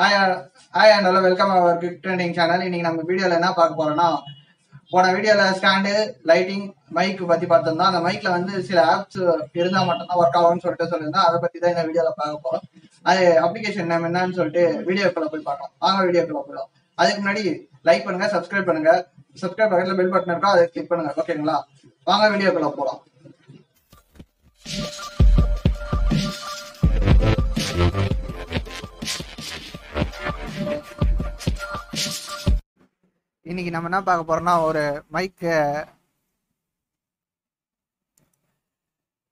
Hi hi and hello welcome our quick trending channel. இன்னைக்கு நம்ம வீடியோவில் என்ன பார்க்க போறோம்னா, போன வீடியோவில் ஸ்டாண்டு லைட்டிங் மைக் பற்றி பார்த்துருந்தோம். அந்த மைக்கில் வந்து சில ஆப்ஸ் இருந்தால் மட்டும்தான் ஒர்க் ஆகும்னு சொல்லியிருந்தோம். அதை பற்றி தான் இந்த வீடியோவில் பார்க்க போகிறோம். அது அப்ளிகேஷன் நேம் என்னன்னு சொல்லிட்டு வீடியோக்குள்ள போய் பார்க்கலாம். வாங்க வீடியோக்குள்ள போயிடும். அதுக்கு முன்னாடி லைக் பண்ணுங்க, சப்ஸ்கிரைப் பண்ணுங்க. சப்ஸ்கிரைப் பக்கத்தில் பெல் பட்டன் இருக்கா, அதை கிளிக் பண்ணுங்க. ஓகேங்களா, வாங்க வீடியோக்குள்ள போகலாம். இன்னைக்கு நம்ம என்ன பார்க்க போறோம்னா, ஒரு மைக்கு.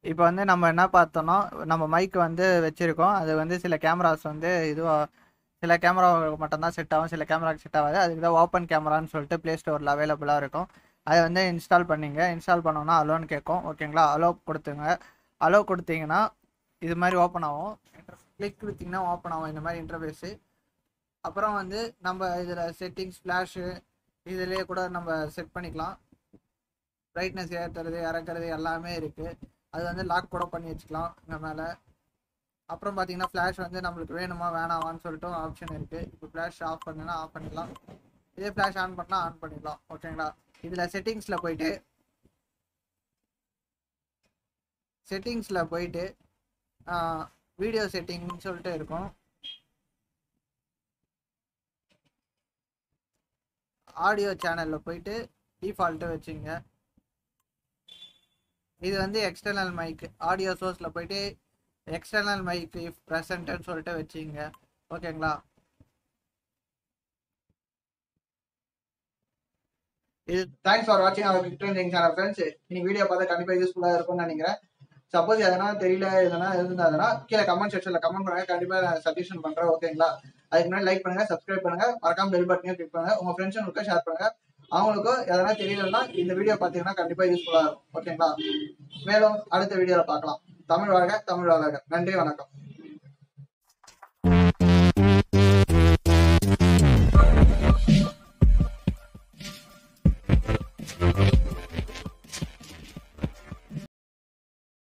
இப்போ வந்து நம்ம என்ன பார்த்தோம்னா, நம்ம மைக் வந்து வச்சிருக்கோம். அது வந்து சில கேமராஸ் வந்து சில கேமரா மட்டும்தான் செட் ஆகும், சில கேமராக்கு செட் ஆகாது. அதுக்கு தான் ஓப்பன் கேமரான்னு சொல்லிட்டு ப்ளே ஸ்டோரில் அவைலபிளாக இருக்கும். அதை வந்து இன்ஸ்டால் பண்ணிங்க. இன்ஸ்டால் பண்ணோன்னா அலோன்னு கேட்கும். ஓகேங்களா, அலோ கொடுத்துங்க. அலோ கொடுத்தீங்கன்னா இது மாதிரி ஓப்பன் ஆகும். கிளிக் கொடுத்தீங்கன்னா ஓப்பன் ஆகும் இந்த மாதிரி இன்டர்ஃபேஸு. அப்புறம் வந்து நம்ம இதில் செட்டிங்ஸ், ஃப்ளாஷு இதுலேயே கூட நம்ம செட் பண்ணிக்கலாம். பிரைட்னஸ் ஏற்றுறது இறக்குறது எல்லாமே இருக்குது. அது வந்து லாக் கூட பண்ணி வச்சுக்கலாம் இங்கே மேலே. அப்புறம் பார்த்தீங்கன்னா ஃப்ளாஷ் வந்து நம்மளுக்கு வேணுமா வேணாமான்னு சொல்லிட்டு ஆப்ஷன் இருக்குது. இப்போ ஃப்ளாஷ் ஆஃப் பண்ணுன்னா ஆஃப் பண்ணிடலாம், இதே ஃப்ளாஷ் ஆன் பண்ணால் ஆன் பண்ணிடலாம். ஓகேங்களா, இதில் செட்டிங்ஸில் போயிட்டு வீடியோ செட்டிங்னு சொல்லிட்டு இருக்கும். ஆடியோ சேனலில் போயிட்டு டிஃபால்ட்டு வச்சுங்க. இது வந்து எக்ஸ்டர்னல் மைக். ஆடியோ சோர்ஸில் போயிட்டு எக்ஸ்டர்னல் மைக் இஃப் ப்ரெசன்ட்னு சொல்லிட்டு வச்சுங்க. ஓகேங்களா, இது தேங்க்ஸ் ஃபார் வாட்சிங் அவர் குவிக் ட்ரெண்டிங் சேனல் ஃப்ரெண்ட்ஸ். இன்னைக்கு வீடியோ பார்த்தா கண்டிப்பாக யூஸ்ஃபுல்லாக இருக்கும்னு நினைக்கிறேன். சப்போஸ் எதனா தெரியல எதனா இருந்தாதுன்னா கீழே கமெண்ட் செக்ஷனில் கமெண்ட் பண்ணுங்க, கண்டிப்பாக நான் சஜஷன் பண்ணுறேன். ஓகேங்களா, அதுக்கு முன்னாடி லைக் பண்ணுங்க, சப்ஸ்கிரைப் பண்ணுங்க, மறக்காம பெல் பட்டனையும் கிளிக் பண்ணுங்க. உங்கள் ஃப்ரெண்ட்ஸுங்களுக்கு ஷேர் பண்ணுங்க. அவங்களுக்கும் எதனா தெரியலன்னா இந்த வீடியோ பார்த்தீங்கன்னா கண்டிப்பாக யூஸ்ஃபுல்லாக இருக்கும். ஓகேங்களா, மேலும் அடுத்த வீடியோவில் பார்க்கலாம். தமிழ் வாழ்க, தமிழ் வளர்க. நன்றி, வணக்கம்.